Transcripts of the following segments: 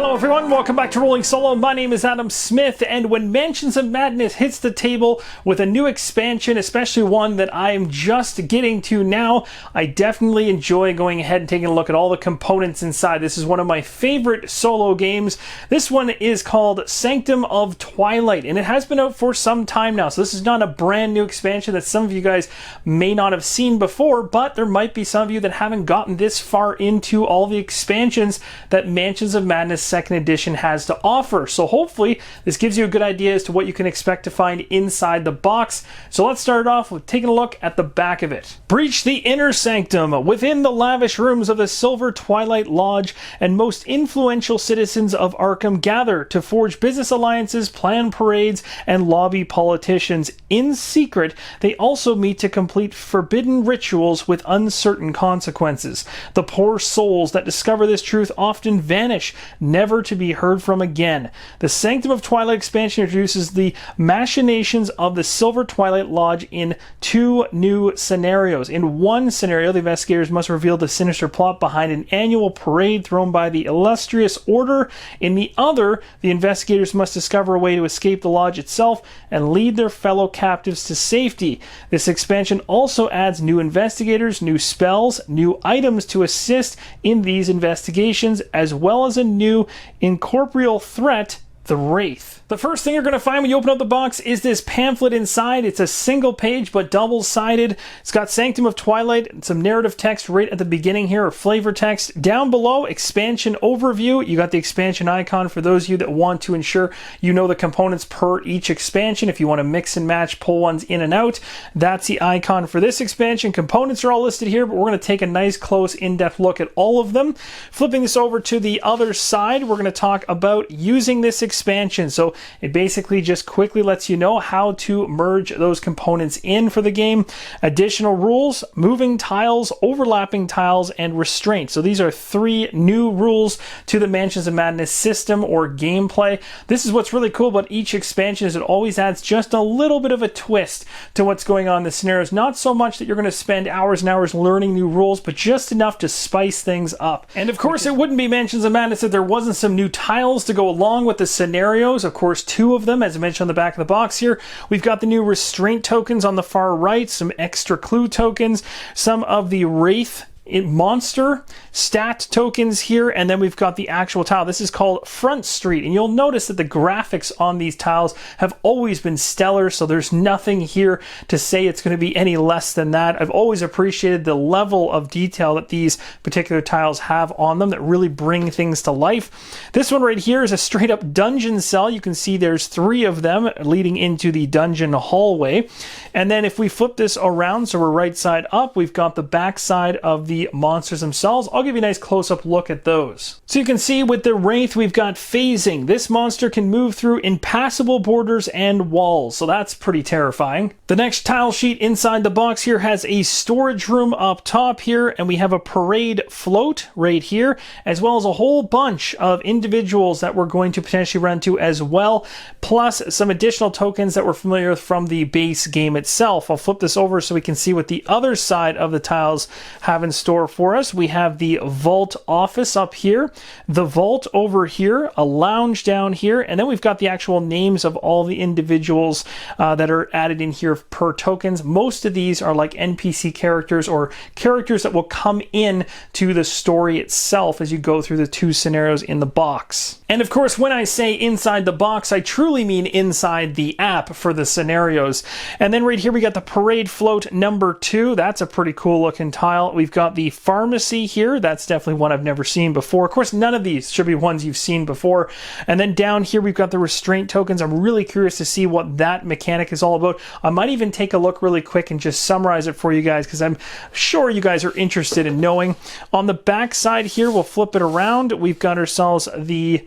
Hello everyone, welcome back to Rolling Solo. My name is Adam Smith, and when Mansions of Madness hits the table with a new expansion, especially one that I am just getting to now, I definitely enjoy going ahead and taking a look at all the components inside. This is one of my favorite solo games. This one is called Sanctum of Twilight, and it has been out for some time now, so this is not a brand new expansion that some of you guys may not have seen before, but there might be some of you that haven't gotten this far into all the expansions that Mansions of Madness 2nd edition has to offer. So hopefully this gives you a good idea as to what you can expect to find inside the box. So let's start off with taking a look at the back of it. Breach the inner sanctum. Within the lavish rooms of the Silver Twilight Lodge, and most influential citizens of Arkham gather to forge business alliances, plan parades, and lobby politicians. In secret, they also meet to complete forbidden rituals with uncertain consequences. The poor souls that discover this truth often vanish, never to be heard from again. The Sanctum of Twilight expansion introduces the machinations of the Silver Twilight Lodge in two new scenarios. In one scenario, the investigators must reveal the sinister plot behind an annual parade thrown by the illustrious order. In the other, the investigators must discover a way to escape the lodge itself and lead their fellow captives to safety. This expansion also adds new investigators, new spells, new items to assist in these investigations, as well as a new incorporeal threat, the Wraith. The first thing you're going to find when you open up the box is this pamphlet inside. It's a single page but double-sided. It's got Sanctum of Twilight and some narrative text right at the beginning here, or flavor text. Down below, expansion overview. You got the expansion icon for those of you that want to ensure you know the components per each expansion. If you want to mix and match, pull ones in and out, that's the icon for this expansion. Components are all listed here, but we're going to take a nice, close, in-depth look at all of them. Flipping this over to the other side, we're going to talk about using this expansion. So it basically just quickly lets you know how to merge those components in for the game. Additional rules, moving tiles, overlapping tiles, and restraint. So these are three new rules to the Mansions of Madness system or gameplay. This is what's really cool about each expansion, is it always adds just a little bit of a twist to what's going on in the scenarios. Not so much that you're going to spend hours and hours learning new rules, but just enough to spice things up. And of course, it wouldn't be Mansions of Madness if there wasn't some new tiles to go along with the scenarios. Of course, two of them, as I mentioned on the back of the box here. We've got the new restraint tokens on the far right, some extra clue tokens, some of the Wraith monster stat tokens here, and then we've got the actual tile. This is called Front Street, and you'll notice that the graphics on these tiles have always been stellar, so there's nothing here to say it's going to be any less than that. I've always appreciated the level of detail that these particular tiles have on them that really bring things to life. This one right here is a straight up dungeon cell. You can see there's three of them leading into the dungeon hallway. And then if we flip this around, so we're right side up, we've got the back side of the monsters themselves. I'll give you a nice close-up look at those. So you can see with the Wraith, we've got phasing. This monster can move through impassable borders and walls, so that's pretty terrifying. The next tile sheet inside the box here has a storage room up top here, and we have a parade float right here, as well as a whole bunch of individuals that we're going to potentially run to as well, plus some additional tokens that we're familiar with from the base game itself. I'll flip this over so we can see what the other side of the tiles have in store for us. We have the vault office up here, the vault over here, a lounge down here, and then we've got the actual names of all the individuals that are added in here per tokens. Most of these are like NPC characters or characters that will come in to the story itself as you go through the two scenarios in the box. And of course, when I say inside the box, I truly mean inside the app for the scenarios. And then right here we got the parade float number 2. That's a pretty cool looking tile. We've got the pharmacy here. That's definitely one I've never seen before. Of course, none of these should be ones you've seen before. And then down here we've got the restraint tokens. I'm really curious to see what that mechanic is all about. I might even take a look really quick and just summarize it for you guys, because I'm sure you guys are interested in knowing. On the back side here, we'll flip it around. We've got ourselves the,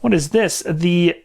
what is this? The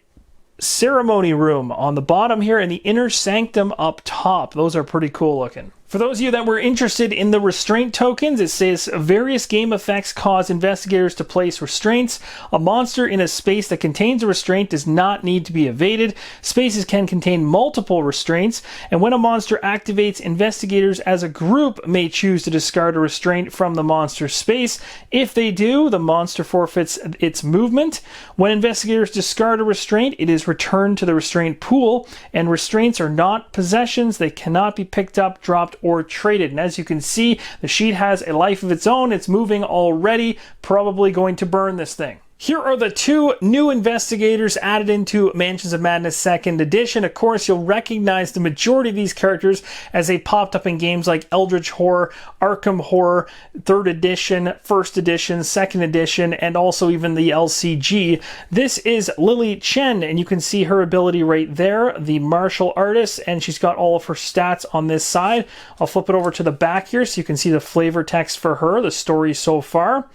ceremony room on the bottom here, and the inner sanctum up top. Those are pretty cool looking. For those of you that were interested in the restraint tokens, it says various game effects cause investigators to place restraints. A monster in a space that contains a restraint does not need to be evaded. Spaces can contain multiple restraints, and when a monster activates, investigators as a group may choose to discard a restraint from the monster's space. If they do, the monster forfeits its movement. When investigators discard a restraint, it is returned to the restraint pool, and restraints are not possessions. They cannot be picked up, dropped, or traded. And as you can see, the sheet has a life of its own. It's moving already, probably going to burn this thing. Here are the two new investigators added into Mansions of Madness 2nd Edition. Of course, you'll recognize the majority of these characters as they popped up in games like Eldritch Horror, Arkham Horror, 3rd Edition, 1st Edition, 2nd Edition, and also even the LCG. This is Lily Chen, and you can see her ability right there, the martial artist, and she's got all of her stats on this side. I'll flip it over to the back here so you can see the flavor text for her, the story so far.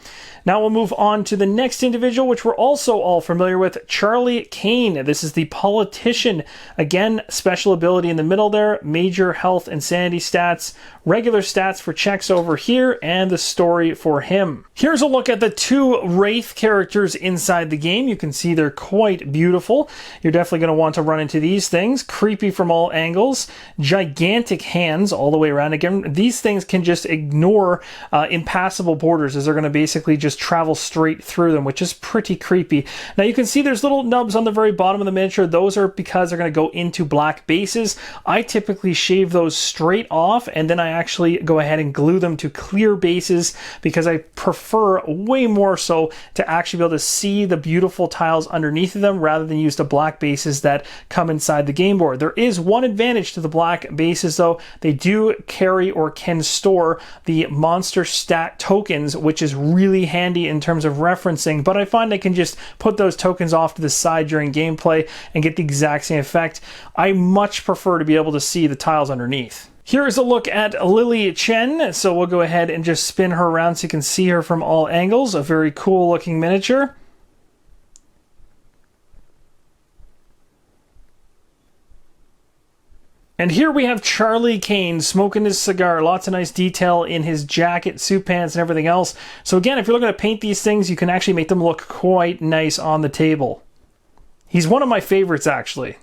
Now we'll move on to the next individual, which we're also all familiar with, Charlie Kane. This is the politician. Again, special ability in the middle there, major health and sanity stats, regular stats for checks over here, and the story for him. Here's a look at the two Wraith characters inside the game. You can see they're quite beautiful. You're definitely going to want to run into these things. Creepy from all angles, gigantic hands all the way around. Again, these things can just ignore impassable borders, as they're going to basically just travel straight through them, which is pretty creepy. Now you can see there's little nubs on the very bottom of the miniature. Those are because they're going to go into black bases. I typically shave those straight off, and then I actually go ahead and glue them to clear bases because I prefer way more so to actually be able to see the beautiful tiles underneath of them rather than use the black bases that come inside the game board. There is one advantage to the black bases though. They do carry or can store the monster stat tokens, which is really handy in terms of referencing, but I find I can just put those tokens off to the side during gameplay and get the exact same effect. I much prefer to be able to see the tiles underneath. Here is a look at Lily Chen, so we'll go ahead and just spin her around so you can see her from all angles. A very cool looking miniature. And here we have Charlie Kane smoking his cigar. Lots of nice detail in his jacket, suit pants, and everything else. So again, if you're looking to paint these things, you can actually make them look quite nice on the table. He's one of my favorites, actually.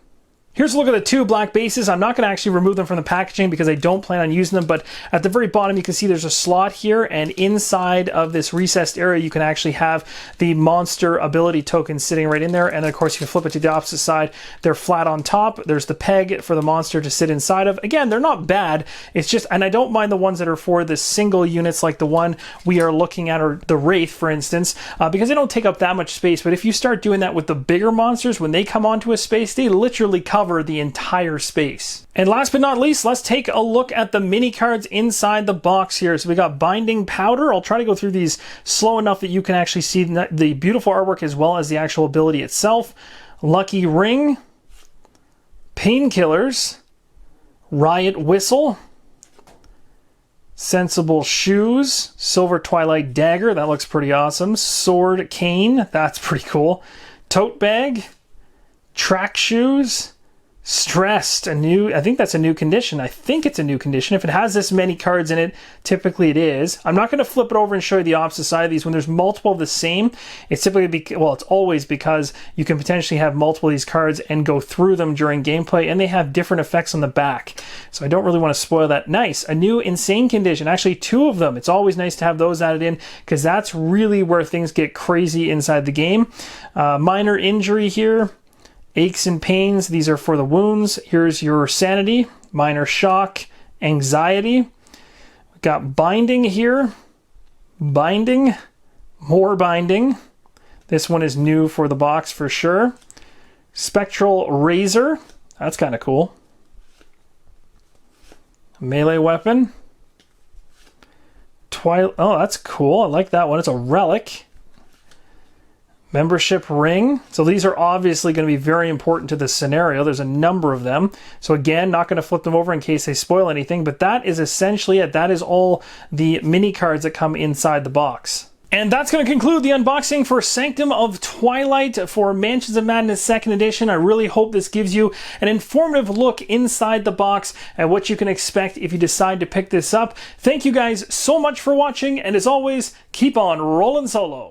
Here's a look at the two black bases. I'm not going to actually remove them from the packaging because I don't plan on using them, but at the very bottom you can see there's a slot here, and inside of this recessed area you can actually have the monster ability token sitting right in there, and then of course you can flip it to the opposite side. They're flat on top. There's the peg for the monster to sit inside of. Again, they're not bad. It's just, and I don't mind the ones that are for the single units like the one we are looking at, or the Wraith for instance, because they don't take up that much space, but if you start doing that with the bigger monsters, when they come onto a space, they literally cover the entire space. And last but not least, let's take a look at the mini cards inside the box here. So we got Binding Powder. I'll try to go through these slow enough that you can actually see the beautiful artwork as well as the actual ability itself. Lucky Ring, Painkillers, Riot Whistle, Sensible Shoes, Silver Twilight Dagger, that looks pretty awesome. Sword Cane, that's pretty cool. Tote Bag, Track Shoes, Stressed, I think that's a new condition. I think it's a new condition. If it has this many cards in it, typically it is. I'm not going to flip it over and show you the opposite side of these. When there's multiple of the same, it's typically, it's always because you can potentially have multiple of these cards and go through them during gameplay, and they have different effects on the back. So I don't really want to spoil that. Nice. A new Insane condition. Actually, two of them. It's always nice to have those added in because that's really where things get crazy inside the game. Minor Injury here. Aches and pains, these are for the wounds. Here's your sanity, minor shock, anxiety. We've got binding here, binding, more binding. This one is new for the box for sure. Spectral razor, that's kind of cool. Melee weapon. Oh, that's cool, I like that one. It's a relic. Membership ring. So these are obviously going to be very important to this scenario. There's a number of them. So again, not going to flip them over in case they spoil anything, but that is essentially it. That is all the mini cards that come inside the box. And that's going to conclude the unboxing for Sanctum of Twilight for Mansions of Madness 2nd Edition. I really hope this gives you an informative look inside the box at what you can expect if you decide to pick this up. Thank you guys so much for watching, and as always, keep on rolling solo.